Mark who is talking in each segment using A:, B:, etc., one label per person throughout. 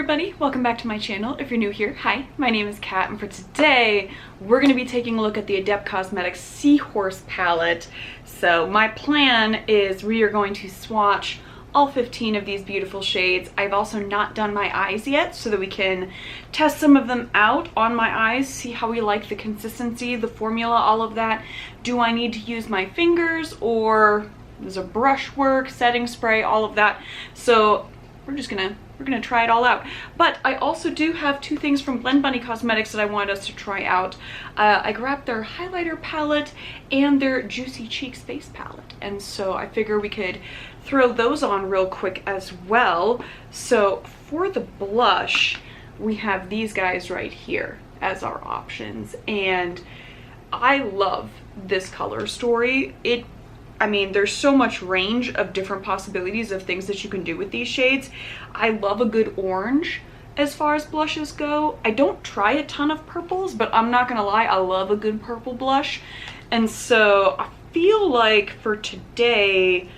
A: everybody, welcome back to my channel. If you're new here, hi, my name is Kat, and for today we're going to be taking a look at the Adept Cosmetics Seahorse palette. So my plan is we are going to swatch all 15 of these beautiful shades. I've also not done my eyes yet so that we can test some of them out on my eyes, see how we like the consistency, the formula, all of that. Do I need to use my fingers, or there's a brushwork, setting spray, all of that. So we're gonna try it all out. But I also do have two things from Blend Bunny Cosmetics that I wanted us to try out. I grabbed their highlighter palette and their Juicy Cheeks face palette, and so I figure we could throw those on real quick as well. So for the blush, we have these guys right here as our options, and I love this color story. I mean, there's so much range of different possibilities of things that you can do with these shades. I love a good orange as far as blushes go. I don't try a ton of purples, but I'm not gonna lie, I love a good purple blush. And so I feel like for today,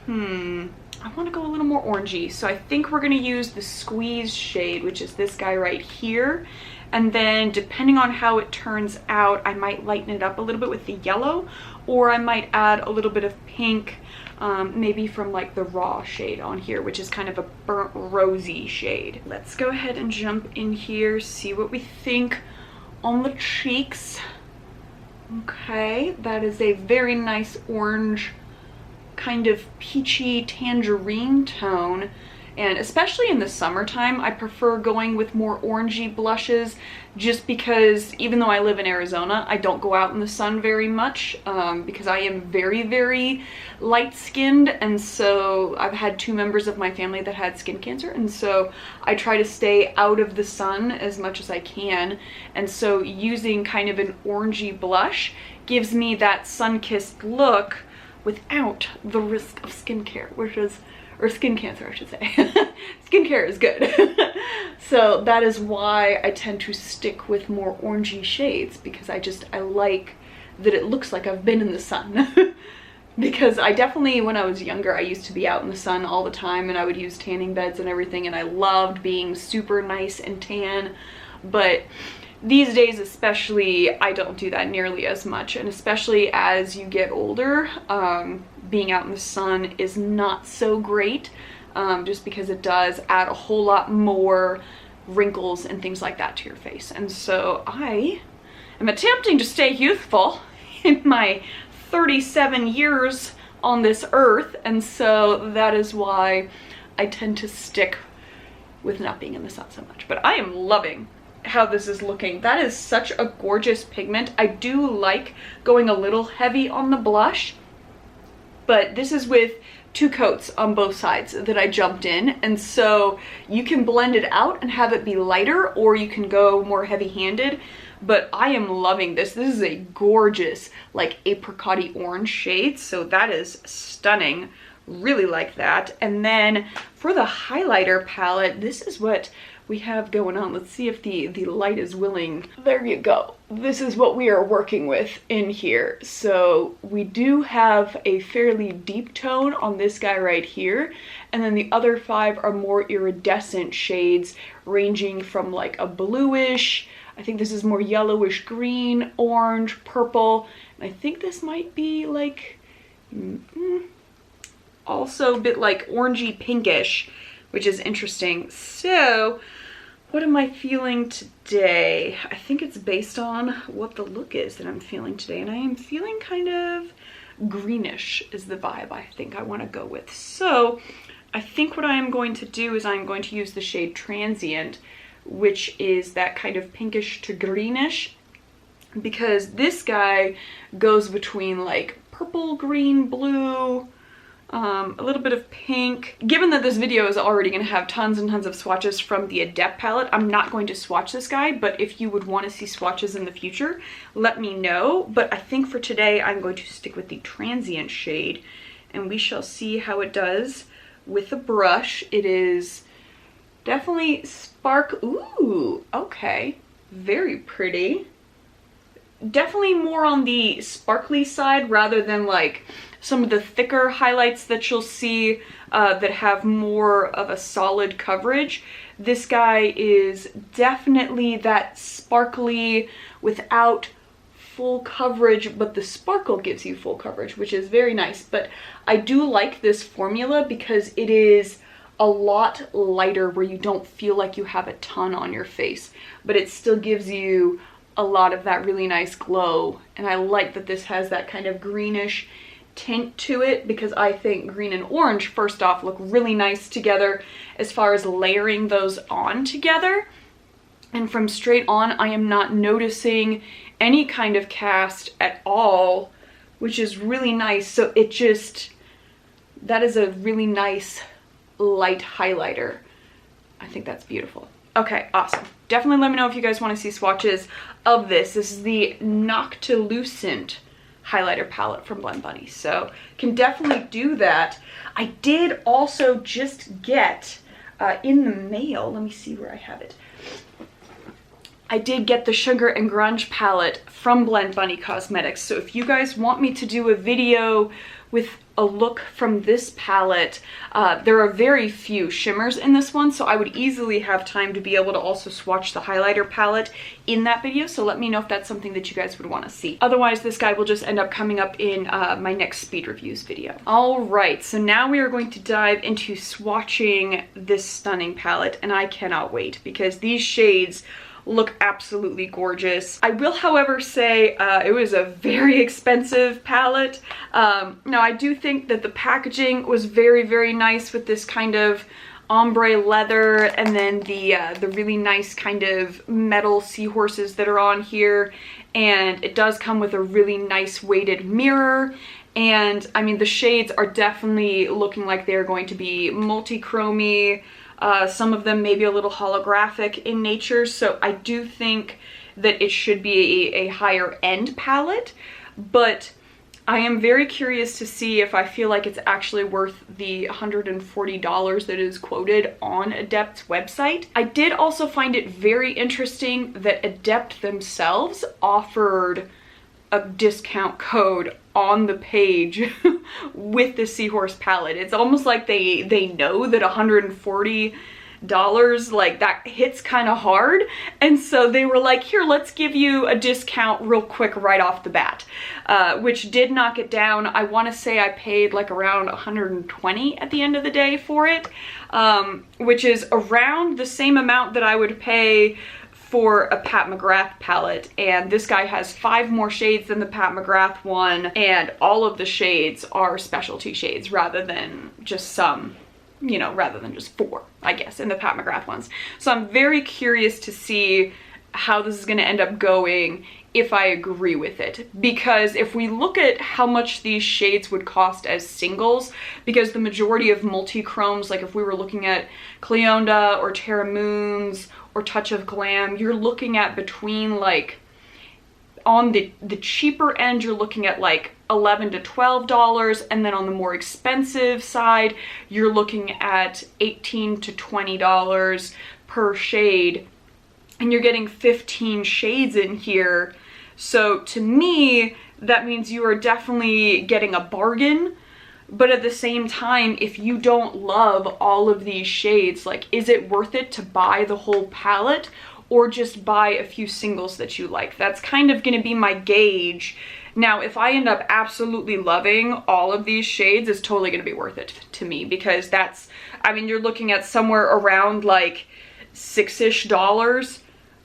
A: I want to go a little more orangey. So I think we're gonna use the Squeeze shade, which is this guy right here. And then depending on how it turns out, I might lighten it up a little bit with the yellow, or I might add a little bit of pink, maybe from like the Raw shade on here, which is kind of a burnt rosy shade. Let's go ahead and jump in here, see what we think on the cheeks. Okay, that is a very nice orange, kind of peachy tangerine tone. And especially in the summertime, I prefer going with more orangey blushes, just because even though I live in Arizona, I don't go out in the sun very much because I am very, very light-skinned. And so I've had two members of my family that had skin cancer, and so I try to stay out of the sun as much as I can. And so using kind of an orangey blush gives me that sun-kissed look without the risk of skincare, or skin cancer, I should say. Skincare is good. So that is why I tend to stick with more orangey shades, because I like that it looks like I've been in the sun. Because I definitely, when I was younger, I used to be out in the sun all the time, and I would use tanning beds and everything, and I loved being super nice and tan. But these days especially, I don't do that nearly as much, and especially as you get older, being out in the sun is not so great, just because it does add a whole lot more wrinkles and things like that to your face. And so I am attempting to stay youthful in my 37 years on this earth, and so that is why I tend to stick with not being in the sun so much. But I am loving how this is looking. That is such a gorgeous pigment. I do like going a little heavy on the blush, but this is with two coats on both sides that I jumped in, and so you can blend it out and have it be lighter, or you can go more heavy-handed. But I am loving this. This is a gorgeous, like, apricot-y orange shade, so that is stunning. Really like that. And then for the highlighter palette, this is what we have going on. Let's see if the light is willing. There you go. This is what we are working with in here. So we do have a fairly deep tone on this guy right here, and then the other five are more iridescent shades, ranging from like a bluish, I think this is more yellowish green, orange, purple, and I think this might be like also a bit like orangey pinkish, which is interesting. So what am I feeling today? I think it's based on what the look is that I'm feeling today, and I am feeling kind of greenish is the vibe I think I want to go with. So I think what I am going to do is I'm going to use the shade Transient, which is that kind of pinkish to greenish, because this guy goes between like purple, green, blue, a little bit of pink. Given that this video is already going to have tons and tons of swatches from the Adept palette, I'm not going to swatch this guy, but if you would want to see swatches in the future, let me know. But I think for today, I'm going to stick with the Transient shade, and we shall see how it does with the brush. It is definitely ooh, okay, very pretty. Definitely more on the sparkly side rather than like some of the thicker highlights that you'll see that have more of a solid coverage. This guy is definitely that sparkly without full coverage, but the sparkle gives you full coverage, which is very nice. But I do like this formula because it is a lot lighter where you don't feel like you have a ton on your face, but it still gives you a lot of that really nice glow. And I like that this has that kind of greenish tint to it, because I think green and orange, first off, look really nice together as far as layering those on together. And from straight on, I am not noticing any kind of cast at all, which is really nice. So it just, that is a really nice light highlighter. I think that's beautiful. Okay, awesome. Definitely let me know if you guys want to see swatches of this. This is the Noctilucent highlighter palette from Blend Bunny, so can definitely do that. I did also just get in the mail, let me see where I have it. I did get the Sugar and Grunge palette from Blend Bunny Cosmetics. So if you guys want me to do a video with a look from this palette, there are very few shimmers in this one, so I would easily have time to be able to also swatch the highlighter palette in that video. So let me know if that's something that you guys would want to see. Otherwise, this guy will just end up coming up in my next speed reviews video. All right, so now we are going to dive into swatching this stunning palette, and I cannot wait because these shades look absolutely gorgeous. I will, however, say it was a very expensive palette. Now, I do think that the packaging was very, very nice with this kind of ombre leather, and then the really nice kind of metal seahorses that are on here. And it does come with a really nice weighted mirror. And I mean, the shades are definitely looking like they're going to be multi-chromy. Some of them maybe a little holographic in nature, so I do think that it should be a higher end palette, but I am very curious to see if I feel like it's actually worth the $140 that is quoted on Adept's website. I did also find it very interesting that Adept themselves offered a discount code on the page with the Seahorse palette. It's almost like they know that $140, like, that hits kind of hard, and so they were like, here, let's give you a discount real quick right off the bat, which did knock it down. I want to say I paid like around $120 at the end of the day for it, which is around the same amount that I would pay for a Pat McGrath palette, and this guy has 5 more shades than the Pat McGrath one, and all of the shades are specialty shades rather than just some, you know, rather than just 4, I guess, in the Pat McGrath ones. So I'm very curious to see how this is going to end up going if I agree with it, because if we look at how much these shades would cost as singles, because the majority of multi-chromes, like if we were looking at Cleonda or Terra Moons or Touch of Glam, you're looking at between, like, on the cheaper end, you're looking at like $11 to $12, and then on the more expensive side, you're looking at $18 to $20 per shade, and you're getting 15 shades in here. So to me, that means you are definitely getting a bargain. But at the same time, if you don't love all of these shades, like, is it worth it to buy the whole palette or just buy a few singles that you like? That's kind of going to be my gauge. Now, if I end up absolutely loving all of these shades, it's totally going to be worth it to me, because that's, I mean, you're looking at somewhere around like $6-ish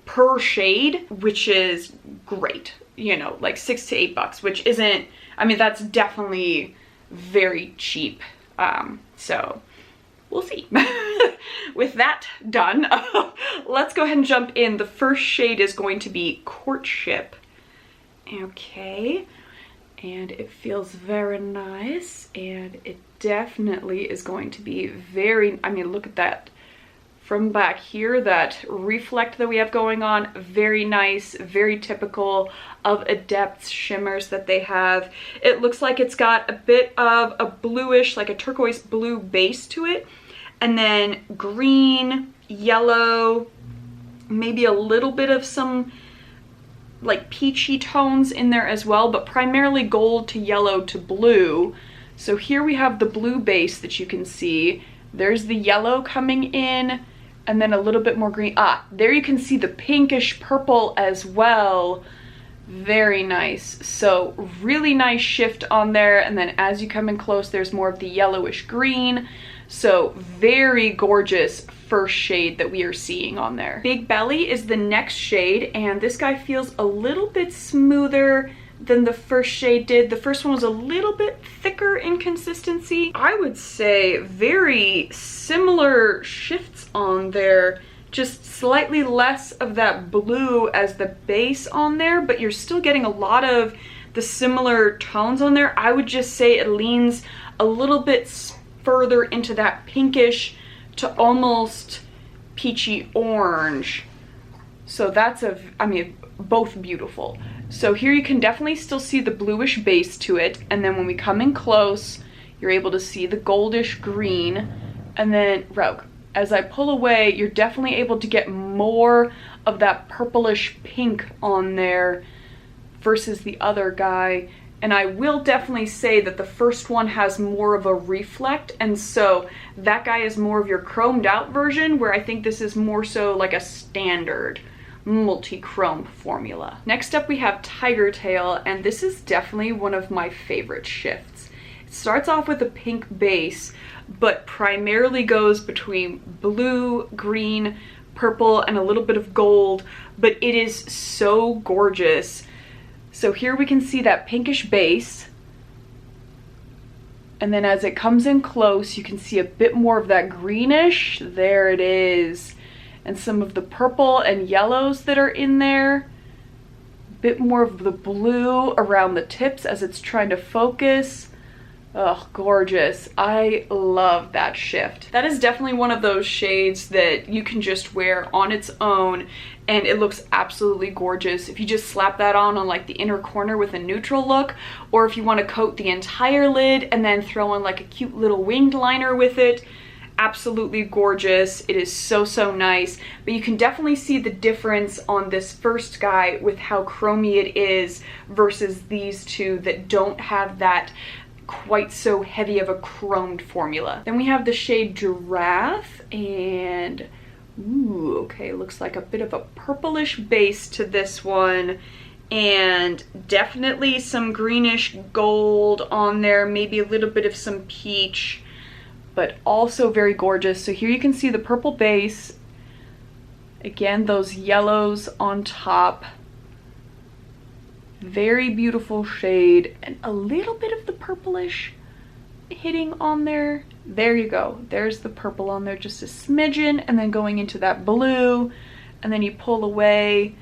A: per shade, which is great, you know, like $6 to $8, which isn't, I mean, that's definitely very cheap. So we'll see. With that done, let's go ahead and jump in. The first shade is going to be Courtship. Okay, and it feels very nice, and it definitely is going to be very, I mean, look at that from back here, that reflect that we have going on. Very nice, very typical of Adept's shimmers that they have. It looks like it's got a bit of a bluish, like a turquoise blue base to it, and then green, yellow, maybe a little bit of some like peachy tones in there as well, but primarily gold to yellow to blue. So here we have the blue base that you can see. There's the yellow coming in, and then a little bit more green. Ah, there you can see the pinkish purple as well. Very nice. So really nice shift on there, and then as you come in close, there's more of the yellowish green. So very gorgeous first shade that we are seeing on there. Big Belly is the next shade, and this guy feels a little bit smoother than the first shade did. The first one was a little bit thicker in consistency. I would say very similar shifts on there, just slightly less of that blue as the base on there, but you're still getting a lot of the similar tones on there. I would just say it leans a little bit further into that pinkish to almost peachy orange. So that's I mean, both beautiful. So here you can definitely still see the bluish base to it, and then when we come in close, you're able to see the goldish green, and then Rogue. As I pull away, you're definitely able to get more of that purplish pink on there versus the other guy. And I will definitely say that the first one has more of a reflect, and so that guy is more of your chromed out version, where I think this is more so like a standard multi-chrome formula. Next up we have Tiger Tail, and this is definitely one of my favorite shifts. It starts off with a pink base, but primarily goes between blue, green, purple, and a little bit of gold, but it is so gorgeous. So here we can see that pinkish base, and then as it comes in close, you can see a bit more of that greenish. There it is. And some of the purple and yellows that are in there. A bit more of the blue around the tips as it's trying to focus. Oh, gorgeous. I love that shift. That is definitely one of those shades that you can just wear on its own and it looks absolutely gorgeous. If you just slap that on like the inner corner with a neutral look, or if you want to coat the entire lid and then throw in like a cute little winged liner with it, absolutely gorgeous. It is so, so nice. But you can definitely see the difference on this first guy with how chromy it is versus these two that don't have that quite so heavy of a chromed formula. Then we have the shade Giraffe, and ooh, okay, looks like a bit of a purplish base to this one, and definitely some greenish gold on there, maybe a little bit of some peach, but also very gorgeous. So here you can see the purple base, again those yellows on top, very beautiful shade, and a little bit of the purplish hitting on there. There you go, there's the purple on there, just a smidgen, and then going into that blue, and then you pull away,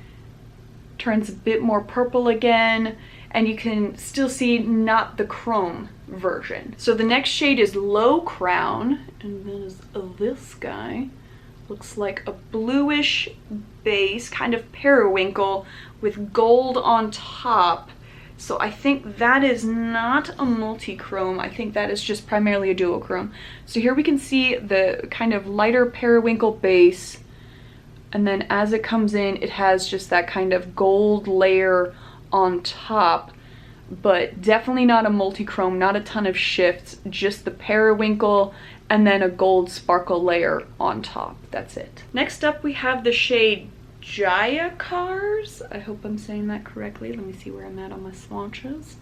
A: turns a bit more purple again, and you can still see not the chrome version. So the next shade is Low Crown, and there's this guy. Looks like a bluish base, kind of periwinkle with gold on top. So I think that is not a multi-chrome. I think that is just primarily a duochrome. So here we can see the kind of lighter periwinkle base, and then as it comes in, it has just that kind of gold layer on top, but definitely not a multi-chrome, not a ton of shifts, just the periwinkle and then a gold sparkle layer on top. That's it. Next up we have the shade Jaya Cars. I hope I'm saying that correctly. Let me see where I'm at on my swatches.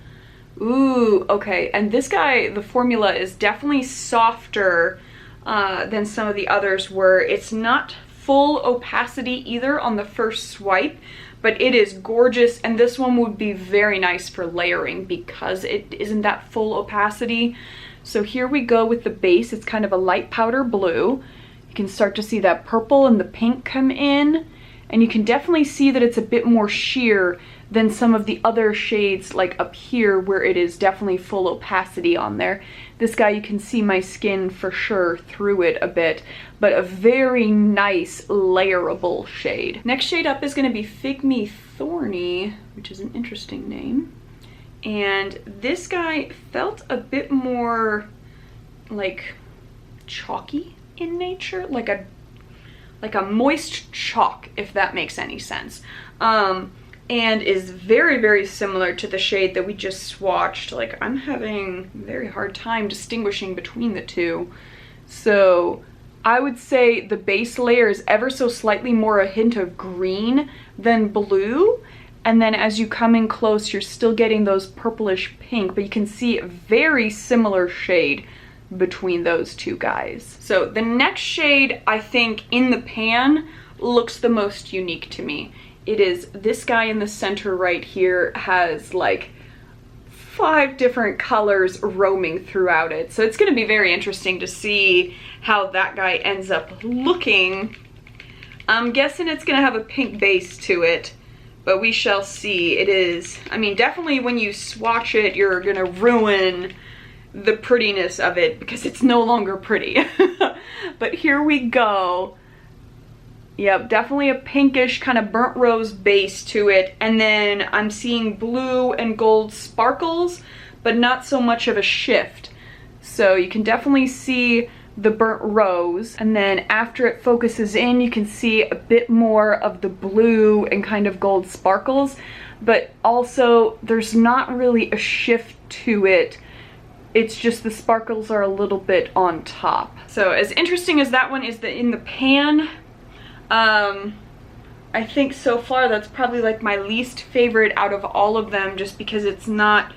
A: Ooh, okay, and this guy, the formula is definitely softer than some of the others were. It's not full opacity either on the first swipe, but it is gorgeous, and this one would be very nice for layering because it isn't that full opacity. So here we go with the base. It's kind of a light powder blue. You can start to see that purple and the pink come in, and you can definitely see that it's a bit more sheer than some of the other shades like up here where it is definitely full opacity on there. This guy, you can see my skin for sure through it a bit, but a very nice layerable shade. Next shade up is going to be Fig Me Thorny, which is an interesting name. And this guy felt a bit more like chalky in nature, like a moist chalk, if that makes any sense. And is very, very similar to the shade that we just swatched. Like, I'm having a very hard time distinguishing between the two. So I would say the base layer is ever so slightly more a hint of green than blue. And then as you come in close, you're still getting those purplish pink, but you can see a very similar shade between those two guys. So the next shade, I think, in the pan looks the most unique to me. It is this guy in the center right here, has like 5 different colors roaming throughout it. So it's gonna be very interesting to see how that guy ends up looking. I'm guessing it's gonna have a pink base to it, but we shall see. It is, I mean, definitely when you swatch it, you're gonna ruin the prettiness of it because it's no longer pretty. But here we go. Yep, definitely a pinkish kind of burnt rose base to it. And then I'm seeing blue and gold sparkles, but not so much of a shift. So you can definitely see the burnt rose. And then after it focuses in, you can see a bit more of the blue and kind of gold sparkles. But also there's not really a shift to it. It's just the sparkles are a little bit on top. So as interesting as that one is in the pan, I think so far that's probably like my least favorite out of all of them, just because it's not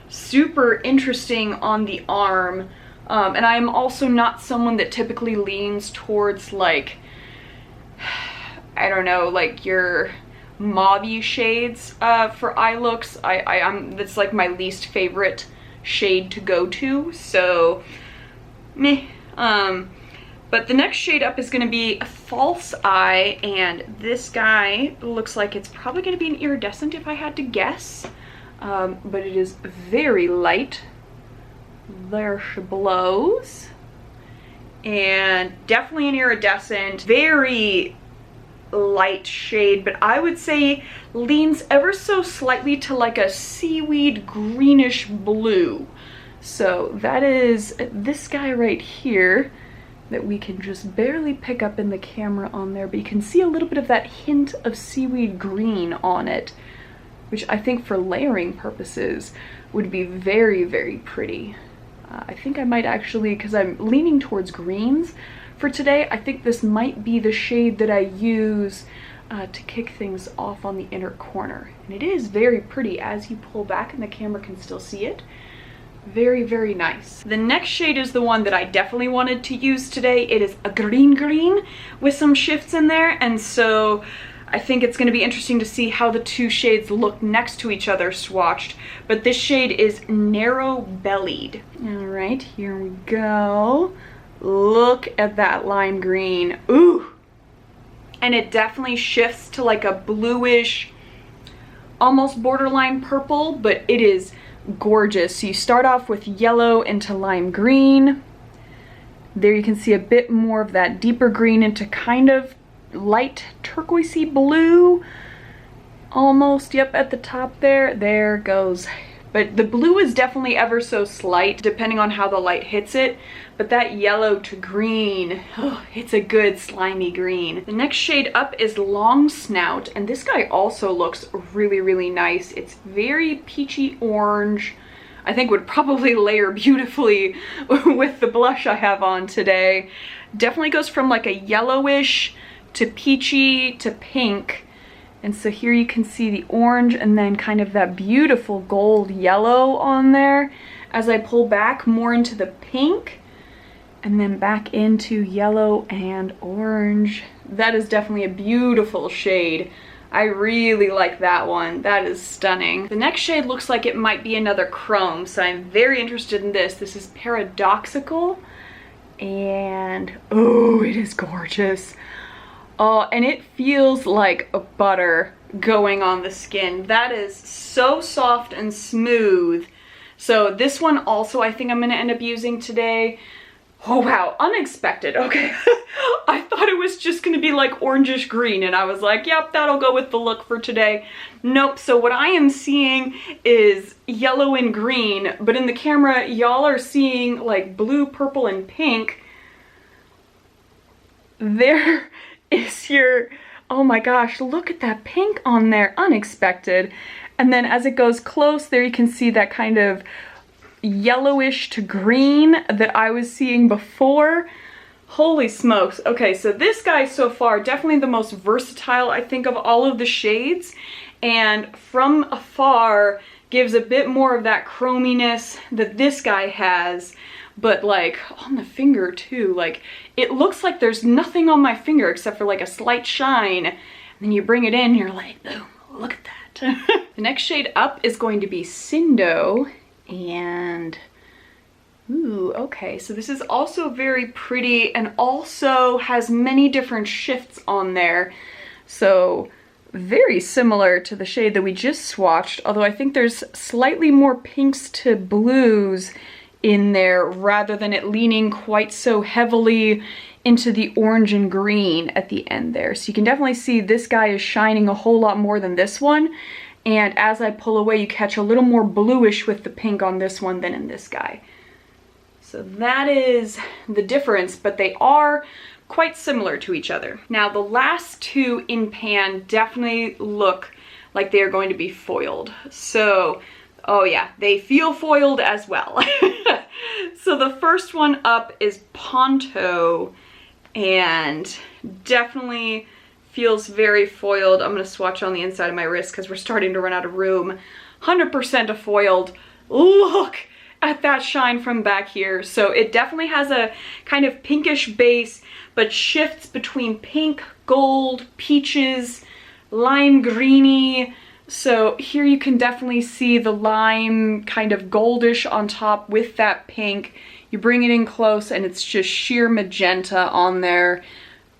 A: super interesting on the arm. And I'm also not someone that typically leans towards like, I don't know, like your mauve-y shades for eye looks. That's like my least favorite shade to go to, so meh. But the next shade up is going to be a false eye, and this guy looks like it's probably going to be an iridescent if I had to guess, but it is very light. There she blows, and definitely an iridescent, very light shade, but I would say leans ever so slightly to like a seaweed greenish blue. So that is this guy right here that we can just barely pick up in the camera on there, but you can see a little bit of that hint of seaweed green on it, which I think for layering purposes would be very, very pretty. I think I might actually, because I'm leaning towards greens for today, I think this might be the shade that I use to kick things off on the inner corner. And it is very pretty as you pull back and the camera can still see it. Very, very nice. The next shade is the one that I definitely wanted to use today. It is a green with some shifts in there, and so I think it's going to be interesting to see how the two shades look next to each other swatched. But this shade is Narrow Bellied. All right, here we go. Look at that lime green. Ooh! And it definitely shifts to like a bluish, almost borderline purple, but it is gorgeous. So you start off with yellow into lime green. There you can see a bit more of that deeper green into kind of light turquoisey blue. Almost, yep, at the top there. There goes. But the blue is definitely ever so slight depending on how the light hits it. But that yellow to green, oh, it's a good slimy green. The next shade up is Long Snout, and this guy also looks really, really nice. It's very peachy orange. I think would probably layer beautifully with the blush I have on today. Definitely goes from like a yellowish to peachy to pink. And so here you can see the orange and then kind of that beautiful gold yellow on there. As I pull back more into the pink and then back into yellow and orange. That is definitely a beautiful shade. I really like that one. That is stunning. The next shade looks like it might be another chrome, so I'm very interested in this. This is Paradoxical, and oh, it is gorgeous. Oh, and it feels like a butter going on the skin. That is so soft and smooth. So this one also I think I'm gonna end up using today. Oh wow, unexpected, okay. I thought it was just gonna be like orangish green, and I was like, yep, that'll go with the look for today. Nope, so what I am seeing is yellow and green, but in the camera, y'all are seeing like blue, purple, and pink. There is your, oh my gosh, look at that pink on there, unexpected. And then as it goes close, there you can see that kind of yellowish to green that I was seeing before. Holy smokes. Okay, so this guy so far, definitely the most versatile, I think, of all of the shades. And from afar, gives a bit more of that chrominess that this guy has. But like on the finger too, like it looks like there's nothing on my finger except for like a slight shine. And then you bring it in, you're like, boom, look at that. The next shade up is going to be Cindo. And ooh, okay, so this is also very pretty and also has many different shifts on there. So very similar to the shade that we just swatched, although I think there's slightly more pinks to blues in there rather than it leaning quite so heavily into the orange and green at the end there. So you can definitely see this guy is shining a whole lot more than this one. And as I pull away, you catch a little more bluish with the pink on this one than in this guy. So that is the difference, but they are quite similar to each other. Now the last two in pan definitely look like they are going to be foiled. So, oh yeah, they feel foiled as well. So the first one up is Ponto, and definitely feels very foiled. I'm gonna swatch on the inside of my wrist because we're starting to run out of room. 100% a foiled. Look at that shine from back here. So it definitely has a kind of pinkish base, but shifts between pink, gold, peaches, lime greeny. So here you can definitely see the lime kind of goldish on top with that pink. You bring it in close and it's just sheer magenta on there.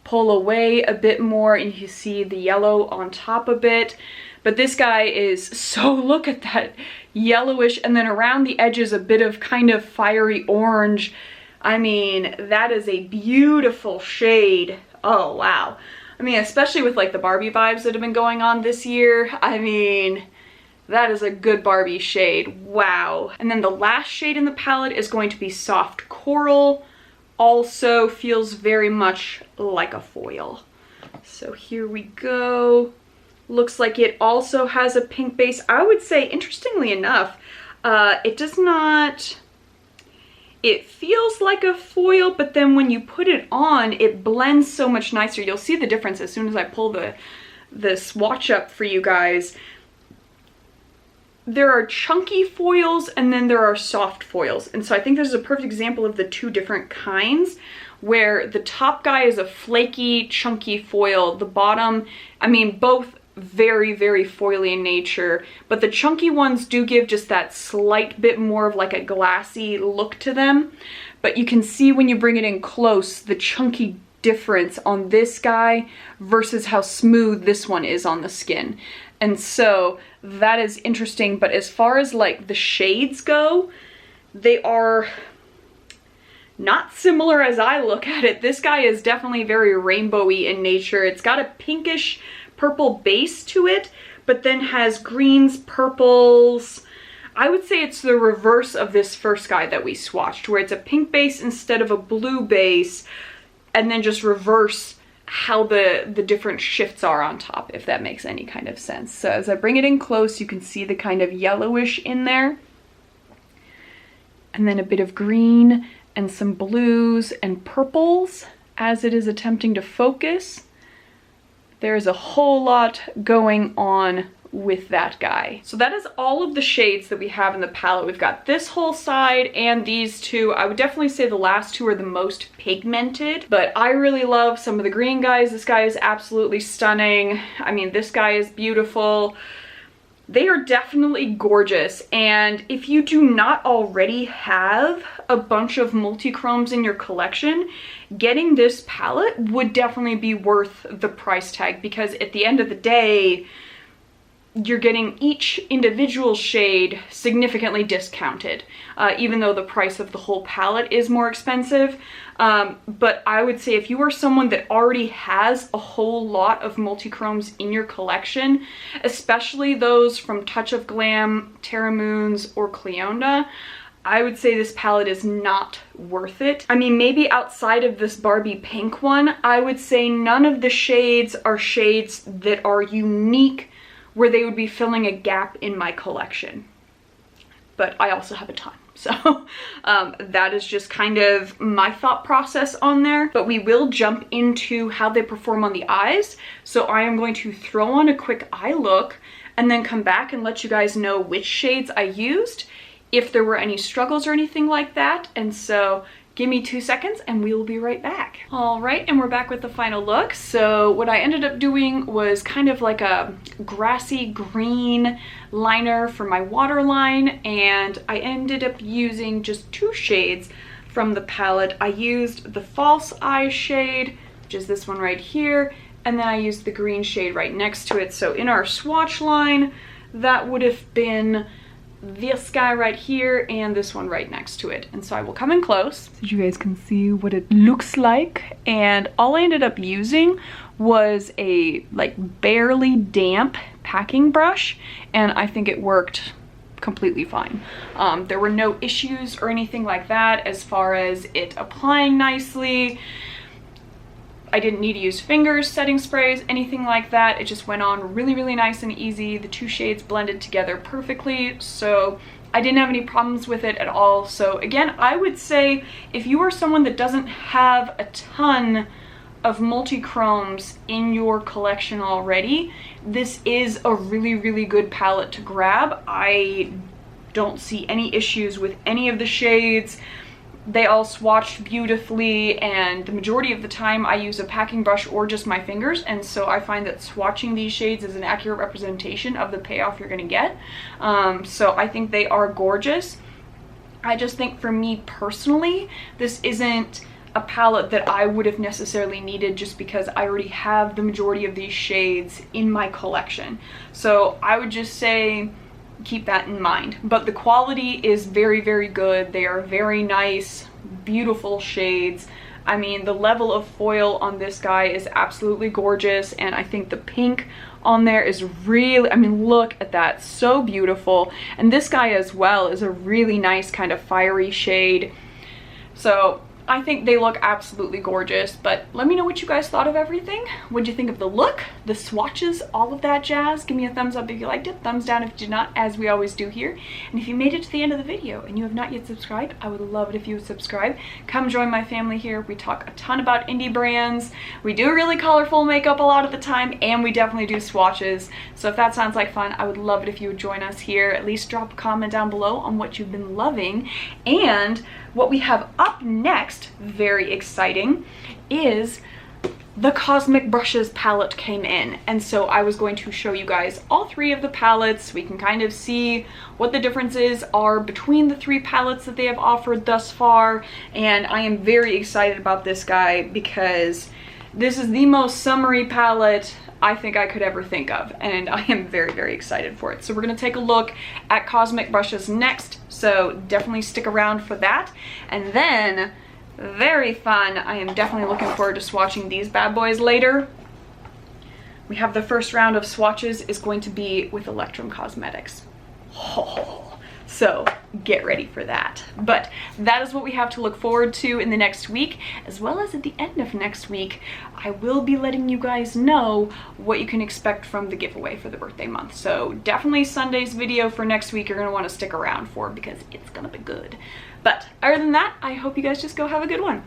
A: Pull away a bit more and you see the yellow on top a bit. But this guy is so, look at that yellowish, and then around the edges a bit of kind of fiery orange. I mean, that is a beautiful shade. Oh, wow. I mean, especially with like the Barbie vibes that have been going on this year. I mean, that is a good Barbie shade. Wow. And then the last shade in the palette is going to be Soft Coral. Also feels very much like a foil. So here we go. Looks like it also has a pink base. I would say, interestingly enough, it does not, it feels like a foil, but then when you put it on, it blends so much nicer. You'll see the difference as soon as I pull the swatch up for you guys. There are chunky foils and then there are soft foils. And so I think this is a perfect example of the two different kinds, where the top guy is a flaky, chunky foil. The bottom, I mean, both very, very foily in nature, but the chunky ones do give just that slight bit more of like a glassy look to them. But you can see when you bring it in close, the chunky difference on this guy versus how smooth this one is on the skin. And so that is interesting. But as far as like the shades go, they are not similar as I look at it. This guy is definitely very rainbowy in nature. It's got a pinkish purple base to it, but then has greens, purples. I would say it's the reverse of this first guy that we swatched, where it's a pink base instead of a blue base, and then just reverse how the different shifts are on top, if that makes any kind of sense. So as I bring it in close, you can see the kind of yellowish in there, and then a bit of green and some blues and purples as it is attempting to focus. There's a whole lot going on with that guy. So that is all of the shades that we have in the palette. We've got this whole side and these two. I would definitely say the last two are the most pigmented, but I really love some of the green guys. This guy is absolutely stunning. I mean, this guy is beautiful. They are definitely gorgeous, and if you do not already have a bunch of multi-chromes in your collection, getting this palette would definitely be worth the price tag, because at the end of the day, you're getting each individual shade significantly discounted, even though the price of the whole palette is more expensive. But I would say if you are someone that already has a whole lot of multi-chromes in your collection, especially those from Touch of Glam, Terra Moons, or Cleona, I would say this palette is not worth it. I mean, maybe outside of this Barbie pink one, I would say none of the shades are shades that are unique where they would be filling a gap in my collection. But I also have a ton. So that is just kind of my thought process on there, but we will jump into how they perform on the eyes. So I am going to throw on a quick eye look and then come back and let you guys know which shades I used, if there were any struggles or anything like that. And so give me 2 seconds and we will be right back. All right, and we're back with the final look. So what I ended up doing was kind of like a grassy green liner for my waterline, and I ended up using just 2 shades from the palette. I used the false eye shade, which is this one right here, and then I used the green shade right next to it. So in our swatch line, that would have been this guy right here and this one right next to it. And so I will come in close so you guys can see what it looks like. And all I ended up using was a like barely damp packing brush, and I think it worked completely fine. There were no issues or anything like that as far as it applying nicely. I didn't need to use fingers, setting sprays, anything like that. It just went on really, really nice and easy. The 2 shades blended together perfectly, so I didn't have any problems with it at all. So again, I would say if you are someone that doesn't have a ton of multi-chromes in your collection already, this is a really, really good palette to grab. I don't see any issues with any of the shades. They all swatched beautifully, and the majority of the time I use a packing brush or just my fingers, and so I find that swatching these shades is an accurate representation of the payoff you're going to get. So I think they are gorgeous. I just think for me personally, this isn't a palette that I would have necessarily needed just because I already have the majority of these shades in my collection. So I would just say keep that in mind. But the quality is very, very good. They are very nice, beautiful shades. I mean, the level of foil on this guy is absolutely gorgeous, and I think the pink on there is really, I mean, look at that, so beautiful. And this guy as well is a really nice kind of fiery shade. So I think they look absolutely gorgeous, but let me know what you guys thought of everything. What'd you think of the look, the swatches, all of that jazz? Give me a thumbs up if you liked it, thumbs down if you did not, as we always do here. And if you made it to the end of the video and you have not yet subscribed, I would love it if you would subscribe. Come join my family here. We talk a ton about indie brands. We do really colorful makeup a lot of the time, and we definitely do swatches. So if that sounds like fun, I would love it if you would join us here. At least drop a comment down below on what you've been loving. And what we have up next, very exciting, is the Cosmic Brushes palette came in. And so I was going to show you guys all 3 of the palettes. We can kind of see what the differences are between the 3 palettes that they have offered thus far. And I am very excited about this guy because this is the most summery palette I think I could ever think of, and I am very, very excited for it. So we're going to take a look at Cosmic Brushes next, so definitely stick around for that. And then, very fun, I am definitely looking forward to swatching these bad boys later. We have the first round of swatches is going to be with Electrum Cosmetics. Oh. So get ready for that. But that is what we have to look forward to in the next week, as well as at the end of next week. I will be letting you guys know what you can expect from the giveaway for the birthday month. So definitely Sunday's video for next week you're going to want to stick around for, because it's going to be good. But other than that, I hope you guys just go have a good one.